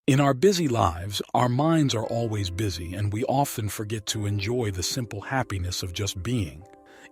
In our busy lives, our minds are always busy and we often forget to enjoy the simple happiness of just being.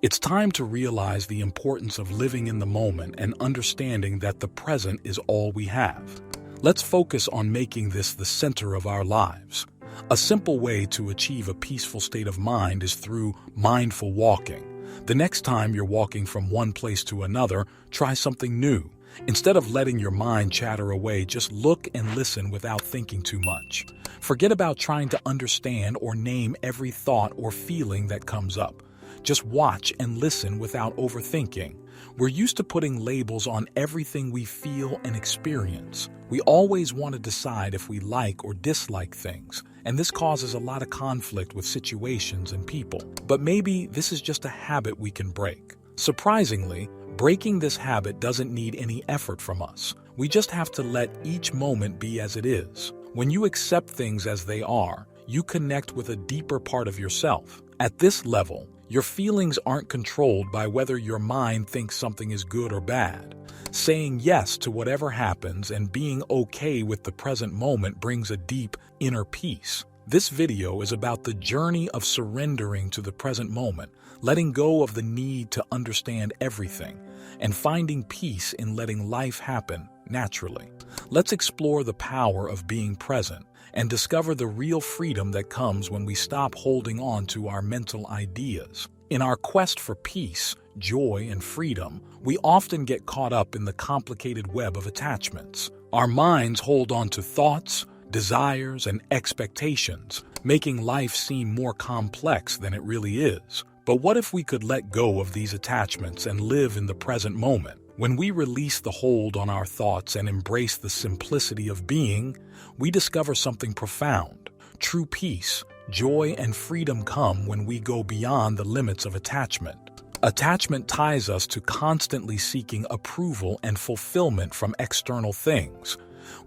It's time to realize the importance of living in the moment and understanding that the present is all we have. Let's focus on making this the center of our lives. A simple way to achieve a peaceful state of mind is through mindful walking. The next time you're walking from one place to another, try something new. Instead of letting your mind chatter away, just look and listen without thinking too much. Forget about trying to understand or name every thought or feeling that comes up. Just watch and listen without overthinking. We're used to putting labels on everything we feel and experience. We always want to decide if we like or dislike things, and this causes a lot of conflict with situations and people. But maybe this is just a habit we can break. Surprisingly, breaking this habit doesn't need any effort from us. We just have to let each moment be as it is. When you accept things as they are, you connect with a deeper part of yourself. At this level, your feelings aren't controlled by whether your mind thinks something is good or bad. Saying yes to whatever happens and being okay with the present moment brings a deep inner peace. This video is about the journey of surrendering to the present moment, letting go of the need to understand everything, and finding peace in letting life happen naturally. Let's explore the power of being present and discover the real freedom that comes when we stop holding on to our mental ideas. In our quest for peace, joy, and freedom, we often get caught up in the complicated web of attachments. Our minds hold on to thoughts, desires, and expectations, making life seem more complex than it really is. But what if we could let go of these attachments and live in the present moment? When we release the hold on our thoughts and embrace the simplicity of being, we discover something profound. True peace, joy, and freedom come when we go beyond the limits of attachment. Attachment ties us to constantly seeking approval and fulfillment from external things.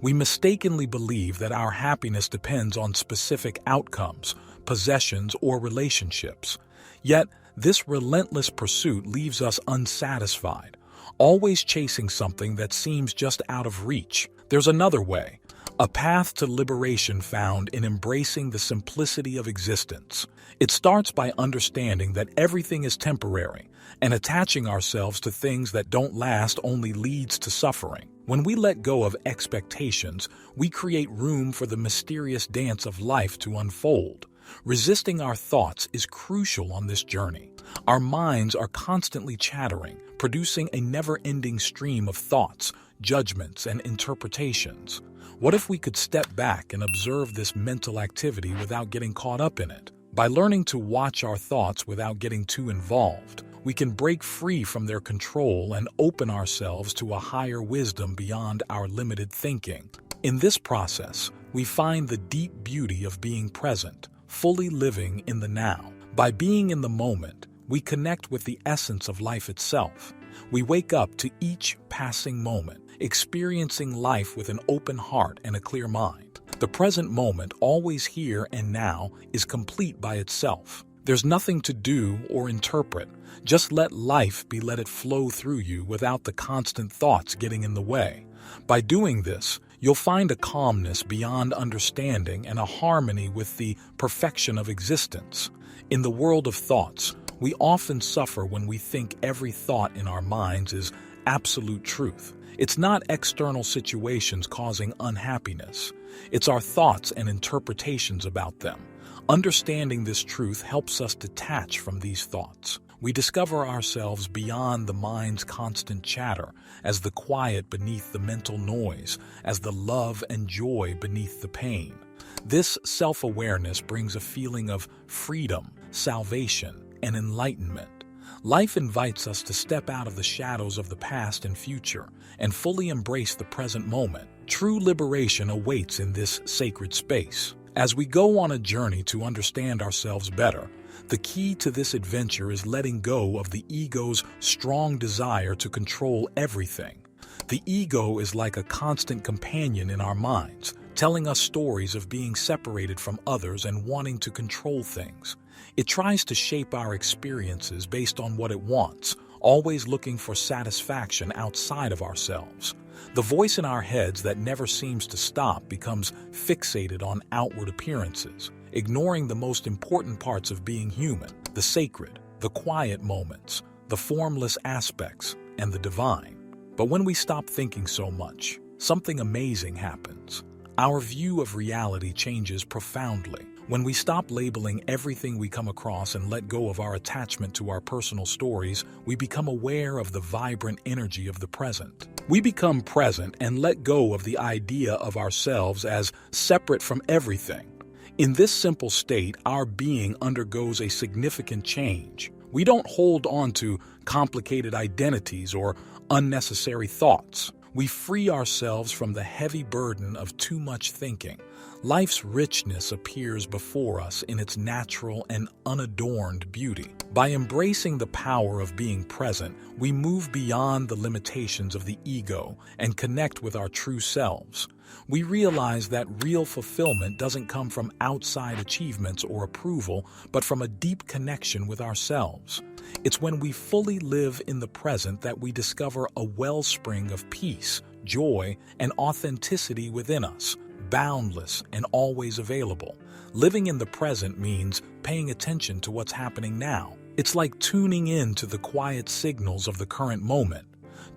We mistakenly believe that our happiness depends on specific outcomes, possessions, or relationships. Yet, this relentless pursuit leaves us unsatisfied, always chasing something that seems just out of reach. There's another way, a path to liberation found in embracing the simplicity of existence. It starts by understanding that everything is temporary, and attaching ourselves to things that don't last only leads to suffering. When we let go of expectations, we create room for the mysterious dance of life to unfold. Resisting our thoughts is crucial on this journey. Our minds are constantly chattering, producing a never-ending stream of thoughts, judgments, and interpretations. What if we could step back and observe this mental activity without getting caught up in it? By learning to watch our thoughts without getting too involved, we can break free from their control and open ourselves to a higher wisdom beyond our limited thinking. In this process, we find the deep beauty of being present, fully living in the now. By being in the moment, we connect with the essence of life itself. We wake up to each passing moment, experiencing life with an open heart and a clear mind. The present moment, always here and now, is complete by itself. There's nothing to do or interpret. Just let life let it flow through you without the constant thoughts getting in the way. By doing this, you'll find a calmness beyond understanding and a harmony with the perfection of existence. In the world of thoughts, we often suffer when we think every thought in our minds is absolute truth. It's not external situations causing unhappiness. It's our thoughts and interpretations about them. Understanding this truth helps us detach from these thoughts. We discover ourselves beyond the mind's constant chatter, as the quiet beneath the mental noise, as the love and joy beneath the pain. This self-awareness brings a feeling of freedom, salvation, and enlightenment. Life invites us to step out of the shadows of the past and future and fully embrace the present moment. True liberation awaits in this sacred space. As we go on a journey to understand ourselves better, the key to this adventure is letting go of the ego's strong desire to control everything. The ego is like a constant companion in our minds, telling us stories of being separated from others and wanting to control things. It tries to shape our experiences based on what it wants, always looking for satisfaction outside of ourselves. The voice in our heads that never seems to stop becomes fixated on outward appearances, ignoring the most important parts of being human: the sacred, the quiet moments, the formless aspects, and the divine. But when we stop thinking so much, something amazing happens. Our view of reality changes profoundly. When we stop labeling everything we come across and let go of our attachment to our personal stories, we become aware of the vibrant energy of the present. We become present and let go of the idea of ourselves as separate from everything. In this simple state, our being undergoes a significant change. We don't hold on to complicated identities or unnecessary thoughts. We free ourselves from the heavy burden of too much thinking. Life's richness appears before us in its natural and unadorned beauty. By embracing the power of being present, we move beyond the limitations of the ego and connect with our true selves. We realize that real fulfillment doesn't come from outside achievements or approval, but from a deep connection with ourselves. It's when we fully live in the present that we discover a wellspring of peace, joy, and authenticity within us, boundless and always available. Living in the present means paying attention to what's happening now. It's like tuning in to the quiet signals of the current moment.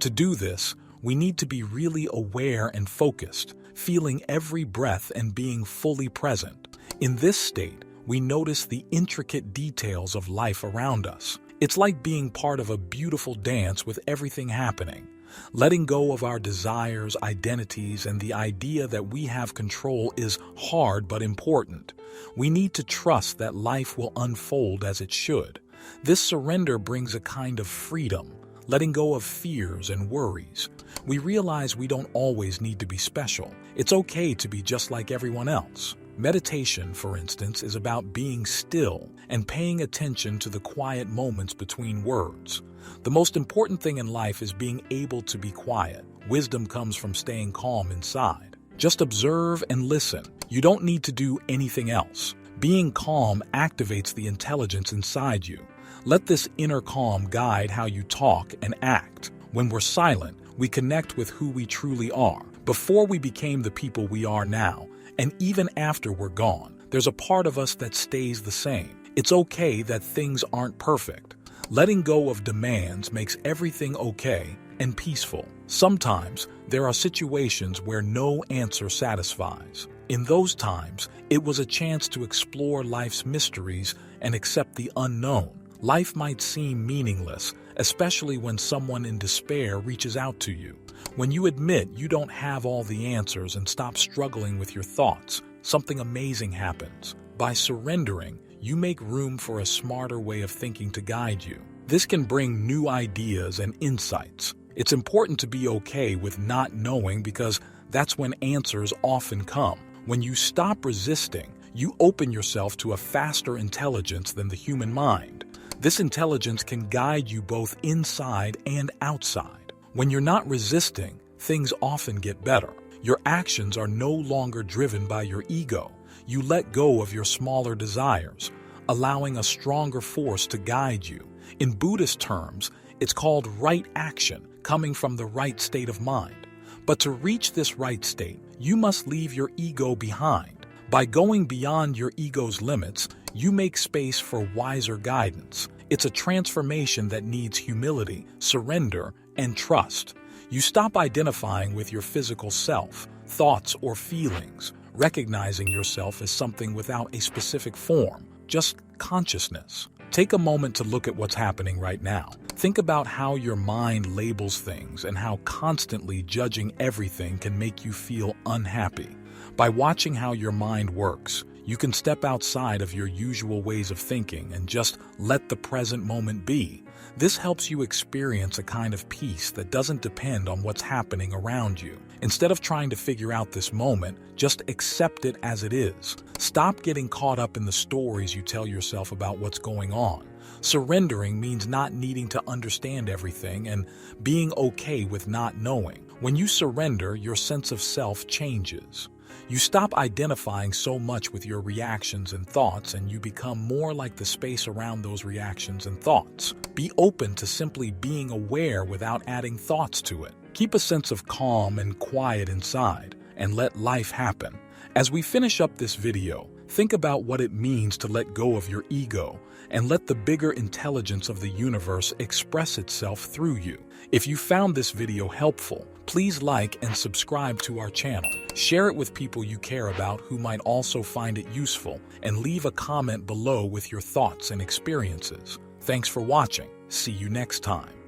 To do this, we need to be really aware and focused, feeling every breath and being fully present. In this state, we notice the intricate details of life around us. It's like being part of a beautiful dance with everything happening. Letting go of our desires, identities, and the idea that we have control is hard but important. We need to trust that life will unfold as it should. This surrender brings a kind of freedom, letting go of fears and worries. We realize we don't always need to be special. It's okay to be just like everyone else. Meditation, for instance, is about being still and paying attention to the quiet moments between words. The most important thing in life is being able to be quiet. Wisdom comes from staying calm inside. Just observe and listen. You don't need to do anything else. Being calm activates the intelligence inside you. Let this inner calm guide how you talk and act. When we're silent, we connect with who we truly are. Before we became the people we are now, and even after we're gone, there's a part of us that stays the same. It's okay that things aren't perfect. Letting go of demands makes everything okay and peaceful. Sometimes there are situations where no answer satisfies. In those times, it was a chance to explore life's mysteries and accept the unknown. Life might seem meaningless, especially when someone in despair reaches out to you. When you admit you don't have all the answers and stop struggling with your thoughts, something amazing happens. By surrendering, you make room for a smarter way of thinking to guide you. This can bring new ideas and insights. It's important to be okay with not knowing because that's when answers often come. When you stop resisting, you open yourself to a faster intelligence than the human mind. This intelligence can guide you both inside and outside. When you're not resisting, things often get better. Your actions are no longer driven by your ego. You let go of your smaller desires, allowing a stronger force to guide you. In Buddhist terms, it's called right action, coming from the right state of mind. But to reach this right state, you must leave your ego behind. By going beyond your ego's limits, you make space for wiser guidance. It's a transformation that needs humility, surrender, and trust. You stop identifying with your physical self, thoughts, or feelings, recognizing yourself as something without a specific form, just consciousness. Take a moment to look at what's happening right now. Think about how your mind labels things and how constantly judging everything can make you feel unhappy. By watching how your mind works, you can step outside of your usual ways of thinking and just let the present moment be. This helps you experience a kind of peace that doesn't depend on what's happening around you. Instead of trying to figure out this moment, just accept it as it is. Stop getting caught up in the stories you tell yourself about what's going on. Surrendering means not needing to understand everything and being okay with not knowing. When you surrender, your sense of self changes. You stop identifying so much with your reactions and thoughts, and you become more like the space around those reactions and thoughts. Be open to simply being aware without adding thoughts to it. Keep a sense of calm and quiet inside, and let life happen. As we finish up this video, think about what it means to let go of your ego and let the bigger intelligence of the universe express itself through you. If you found this video helpful, please like and subscribe to our channel. Share it with people you care about who might also find it useful, and leave a comment below with your thoughts and experiences. Thanks for watching. See you next time.